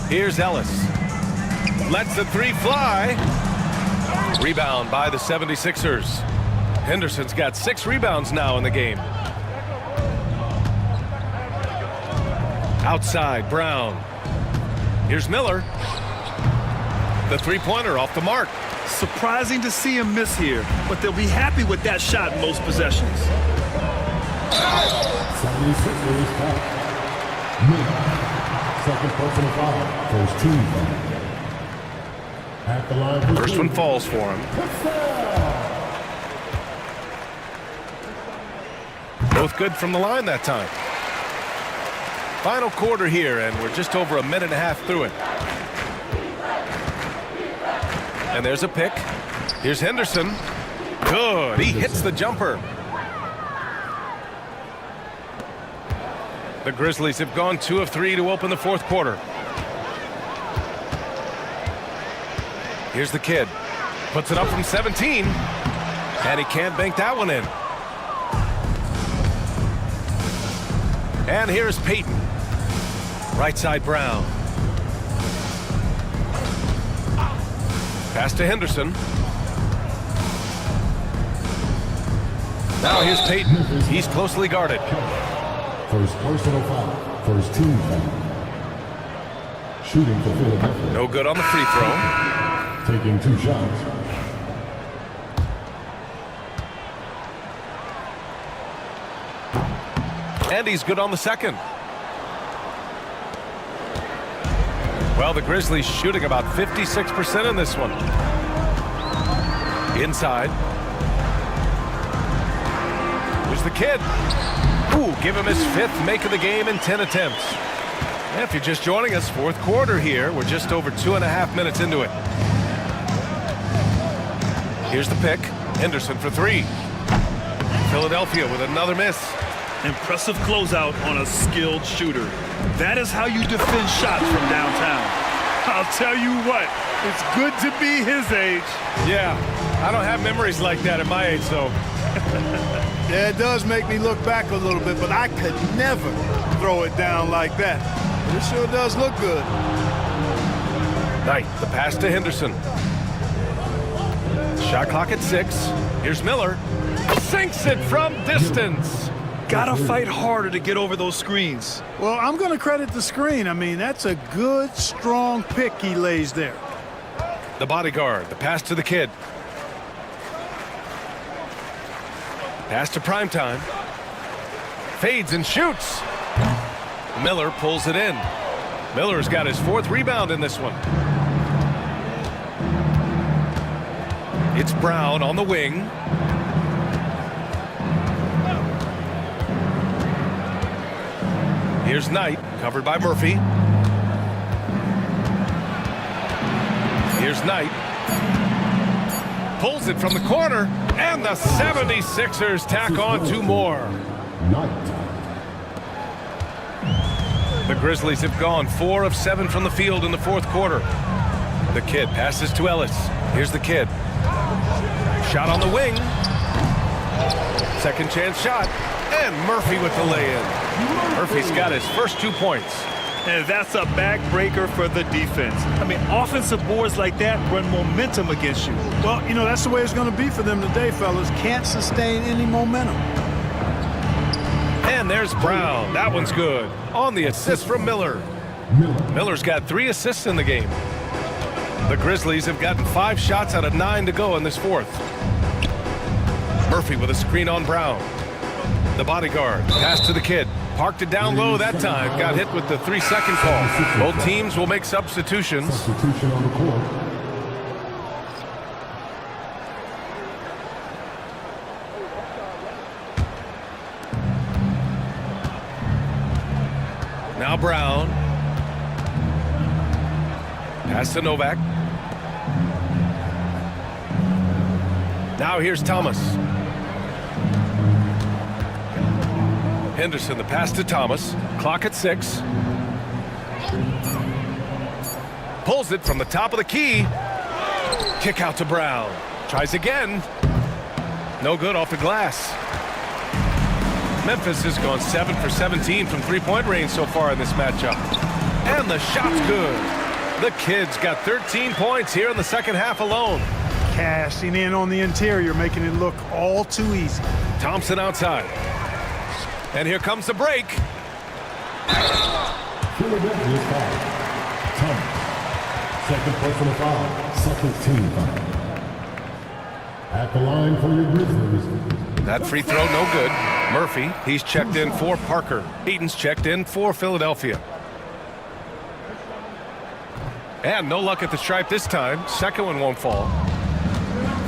Here's Ellis. Lets the 3 fly. Rebound by the 76ers. Henderson's got 6 rebounds now in the game. Outside, Brown. Here's Miller. The 3-pointer off the mark. Surprising to see him miss here, but they'll be happy with that shot in most possessions. 76ers foul. Miller. Second personal foul. First team foul. At the line. First one falls for him. Both good from the line that time. Final quarter here, and we're just over a minute and a half through it. And there's a pick. Here's Henderson. Good. He hits the jumper. The Grizzlies have gone 2 of 3 to open the fourth quarter. Here's the kid. Puts it up from 17. And he can't bank that one in. And here's Payton. Right side, Brown. Pass to Henderson. Now here's Payton. He's closely guarded. First personal foul. First team foul. Shooting for Philadelphia. No good on the free throw. Taking 2 shots. And he's good on the second. Well, the Grizzlies shooting about 56% in this one. Inside. Here's the kid. Ooh, give him his 5th make of the game in 10 attempts. And if you're just joining us, fourth quarter here. We're just over 2.5 minutes into it. Here's the pick. Henderson for 3. Philadelphia with another miss. Impressive closeout on a skilled shooter. That is how you defend shots from downtown. I'll tell you what, it's good to be his age. Yeah, I don't have memories like that at my age, though. Yeah, it does make me look back a little bit, but I could never throw it down like that. But it sure does look good. Knight, the pass to Henderson. Shot clock at 6. Here's Miller. Sinks it from distance. Gotta fight harder to get over those screens. Well, I'm going to credit the screen. I mean, that's a good, strong pick he lays there. The bodyguard, the pass to the kid. Pass to Primetime. Fades and shoots. Miller pulls it in. Miller's got his 4th rebound in this one. It's Brown on the wing. Here's Knight, covered by Murphy. Here's Knight. Pulls it from the corner, and the 76ers tack on 2 more. Knight. The Grizzlies have gone 4 of 7 from the field in the 4th quarter. The kid passes to Ellis. Here's the kid. Shot on the wing. Second chance shot. And Murphy with the lay-in. Murphy's got his first 2 points. And that's a backbreaker for the defense. I mean, offensive boards like that run momentum against you. Well, you know, that's the way it's going to be for them today, fellas. Can't sustain any momentum. And there's Brown. That one's good. On the assist from Miller. Miller's got 3 assists in the game. The Grizzlies have gotten 5 shots out of 9 to go in this 4th. Murphy with a screen on Brown. The bodyguard. Pass to the kid. Parked it down low that time. Got hit with the 3-second call. Both teams will make substitutions. Substitution on the court. Now Brown. Pass to Novak. Now here's Thomas. Henderson, the pass to Thomas. Clock at 6. Pulls it from the top of the key. Kick out to Brown. Tries again. No good off the glass. Memphis has gone 7 for 17 from 3-point range so far in this matchup. And the shot's good. The kid's got 13 points here in the second half alone. Cashing in on the interior, making it look all too easy. Thompson outside. And here comes the break. Philadelphia foul. Thomas. Second personal foul. Second team foul. At the line for your Grizzlies. That free throw no good. Murphy, he's checked in for Parker. Eaton's checked in for Philadelphia. And no luck at the stripe this time. Second one won't fall.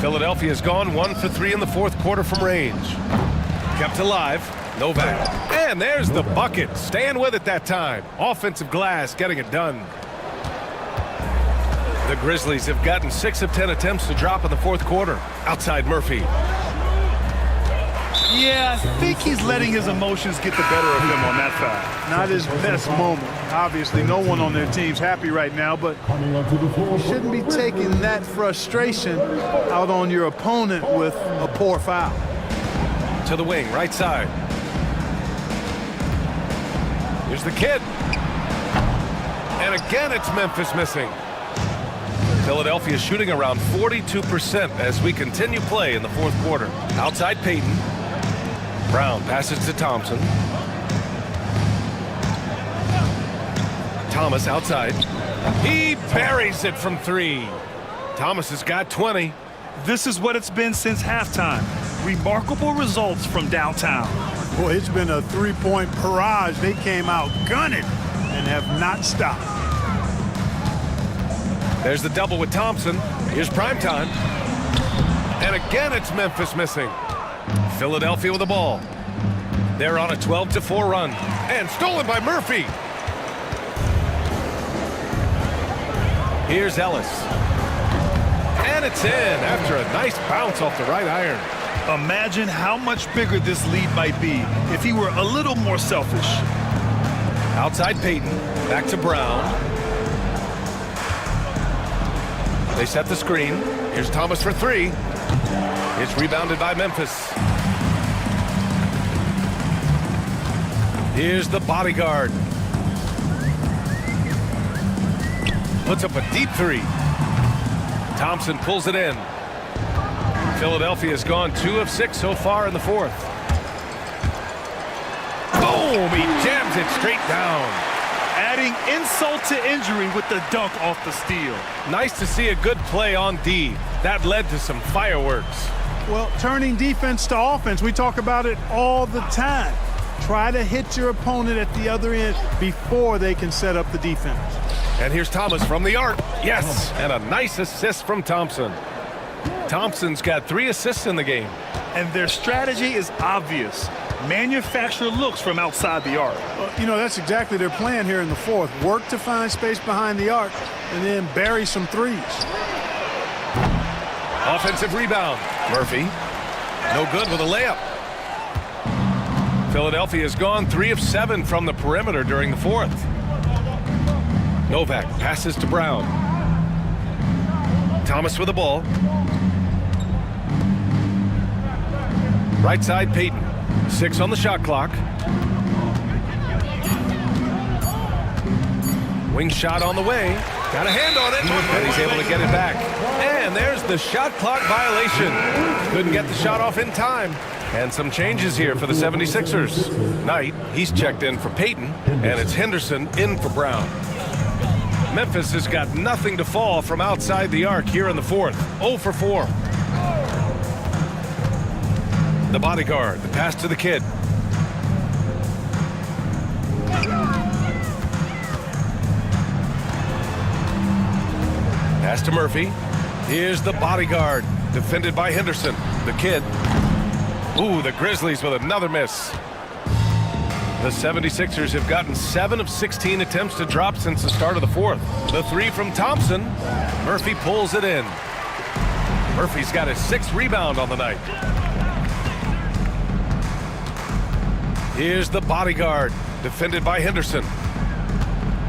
Philadelphia's gone 1 for 3 in the 4th quarter from range. Kept alive. Novak. And there's the bucket. Staying with it that time. Offensive glass getting it done. The Grizzlies have gotten 6 of 10 attempts to drop in the 4th quarter. Outside Murphy. Yeah, I think he's letting his emotions get the better of him on that foul. Not his best moment. Obviously, no one on their team's happy right now, but Coming onto the floor. you shouldn't be taking that frustration out on your opponent with a poor foul. To the wing, right side. Here's the kid. And again, it's Memphis missing. Philadelphia shooting around 42% as we continue play in the 4th quarter. Outside Payton. Brown passes to Thompson. Thomas outside. He buries it from 3. Thomas has got 20. This is what it's been since halftime. Remarkable results from downtown. Boy, it's been a 3-point barrage. They came out gunning and have not stopped. There's the double with Thompson. Here's Primetime. And again, it's Memphis missing. Philadelphia with the ball. They're on a 12-4 run. And stolen by Murphy. Here's Ellis. And it's in after a nice bounce off the right iron. Imagine how much bigger this lead might be if he were a little more selfish. Outside Peyton, back to Brown. They set the screen. Here's Thomas for three. It's rebounded by Memphis. Here's the bodyguard. Puts up a deep three. Thompson pulls it in. Philadelphia's gone 2 of 6 so far in the fourth. Boom! He jams it straight down. Adding insult to injury with the dunk off the steal. Nice to see a good play on D. That led to some fireworks. Well, turning defense to offense, we talk about it all the time. Try to hit your opponent at the other end before they can set up the defense. And here's Thomas from the arc. Yes, and a nice assist from Thompson. Thompson's got 3 assists in the game. And their strategy is obvious. Manufacture looks from outside the arc. Well, you know, that's exactly their plan here in the fourth. Work to find space behind the arc and then bury some threes. Offensive rebound. Murphy. No good with a layup. Philadelphia has gone 3 of 7 from the perimeter during the fourth. Novak passes to Brown. Thomas with the ball. Right side Peyton. 6 on the shot clock. Wing shot on the way. Got a hand on it. And he's able to get it back. And there's the shot clock violation. Couldn't get the shot off in time. And some changes here for the 76ers. Knight, he's checked in for Peyton. And it's Henderson in for Brown. Memphis has got nothing to fall from outside the arc here in the fourth. 0 for 4. The bodyguard, the pass to the kid. Pass to Murphy. Here's the bodyguard, defended by Henderson. The kid. Ooh, the Grizzlies with another miss. The 76ers have gotten 7 of 16 attempts to drop since the start of the fourth. The 3 from Thompson. Murphy pulls it in. Murphy's got his 6th rebound on the night. Here's the bodyguard, defended by Henderson.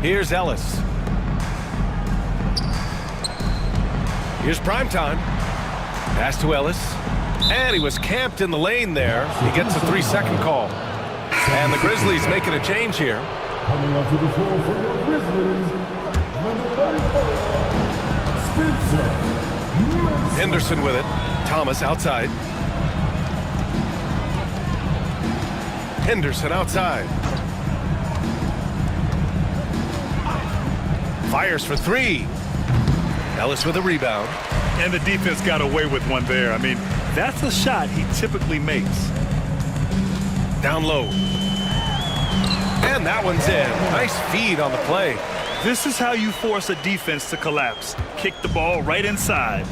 Here's Ellis. Here's primetime. Pass to Ellis. And he was camped in the lane there. He gets a 3-second call. And the Grizzlies making a change here. Coming onto the floor for your Grizzlies, number 34, Spencer. Henderson with it. Thomas outside. Henderson outside. Fires for 3. Ellis with a rebound. And the defense got away with one there. I mean, that's a shot he typically makes. Down low. And that one's in. Nice feed on the play. This is how you force a defense to collapse. Kick the ball right inside.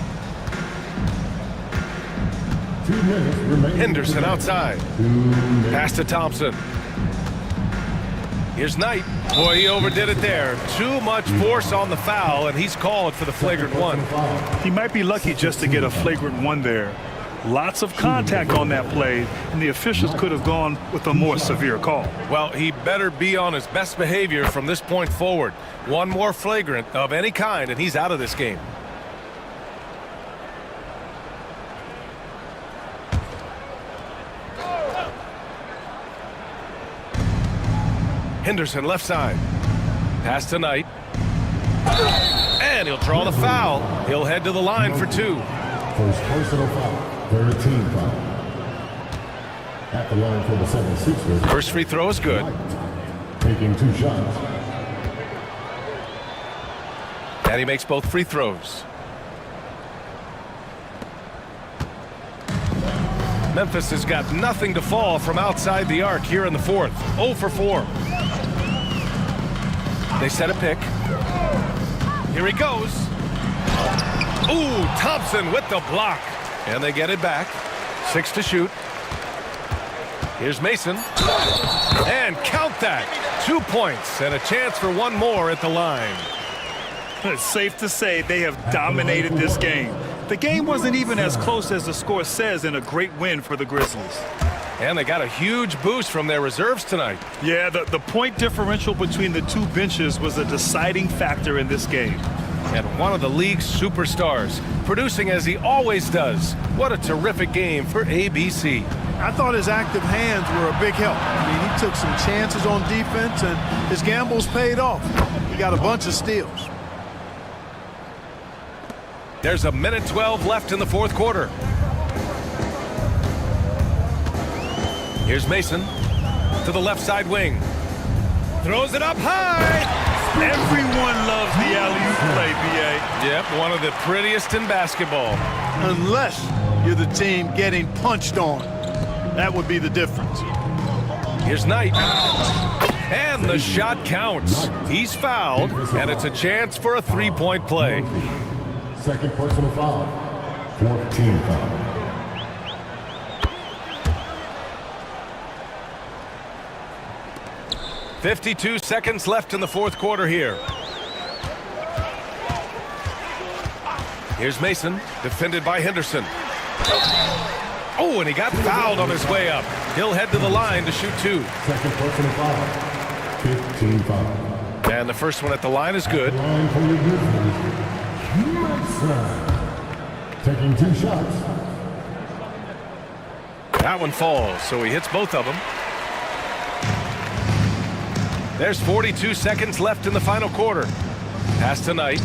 2 minutes remaining. Henderson outside. 2 minutes. Pass to Thompson. Here's Knight. Boy, he overdid it there. Too much force on the foul, and he's called for the flagrant 1. He might be lucky just to get a flagrant 1 there. Lots of contact on that play, and the officials could have gone with a more severe call. Well, he better be on his best behavior from this point forward. One more flagrant of any kind, and he's out of this game. Henderson left side. Pass to Knight. And he'll draw the foul. He'll head to the line for 2. First personal foul, 13 foul. At the line for the 76ers. First free throw is good. Taking 2 shots. And he makes both free throws. Memphis has got nothing to fall from outside the arc here in the fourth. 0 for 4. They set a pick. Here he goes. Ooh, Thompson with the block. And they get it back. 6 to shoot. Here's Mason. And count that. 2 points and a chance for 1 more at the line. It's safe to say they have dominated this game. The game wasn't even as close as the score says in a great win for the Grizzlies. And they got a huge boost from their reserves tonight. Yeah, the point differential between the two benches was a deciding factor in this game. And one of the league's superstars, producing as he always does. What a terrific game for ABC. I thought his active hands were a big help. I mean, he took some chances on defense, and his gambles paid off. He got a bunch of steals. There's a minute 12 left in the fourth quarter. Here's Mason to the left side wing. Throws it up high. Everyone loves the alley-oop play, B.A. Yep, one of the prettiest in basketball. Unless you're the team getting punched on. That would be the difference. Here's Knight. And the shot counts. He's fouled, and it's a chance for a three-point play. Second personal foul. 14 foul. "52 seconds left in the fourth quarter here. Here's Mason, defended by Henderson. Oh, and he got fouled on his way up. He'll head to the line to shoot two. Second personal foul. 15 foul. And the first one at the line is good. Line for your Grizzlies. Taking two shots. That one falls, so he hits both of them. There's 42 seconds left in the final quarter. Pass to Knight.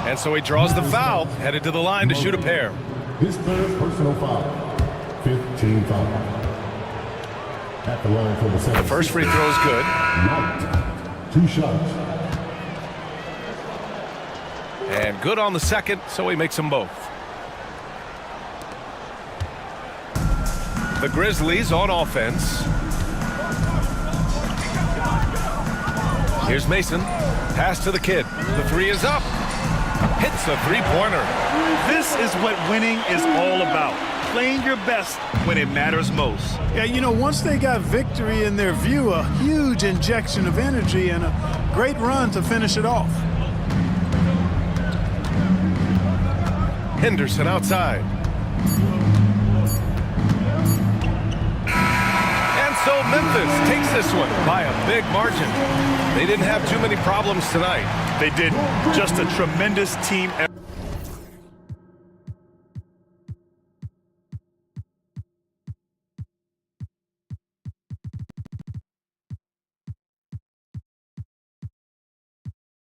And so he draws the foul, headed to the line to shoot a pair. His third personal foul. 15 foul. At the line for the second. First free throw is good. Knight. Two shots. And good on the second, so he makes them both. The Grizzlies on offense. Here's Mason. Pass to the kid. The three is up. Hits the three-pointer. This is what winning is all about. Playing your best when it matters most. Yeah, you know, once they got victory in their view, a huge injection of energy and a great run to finish it off. Henderson outside. And so Memphis takes this one by a big margin. They didn't have too many problems tonight. They did just a tremendous team effort.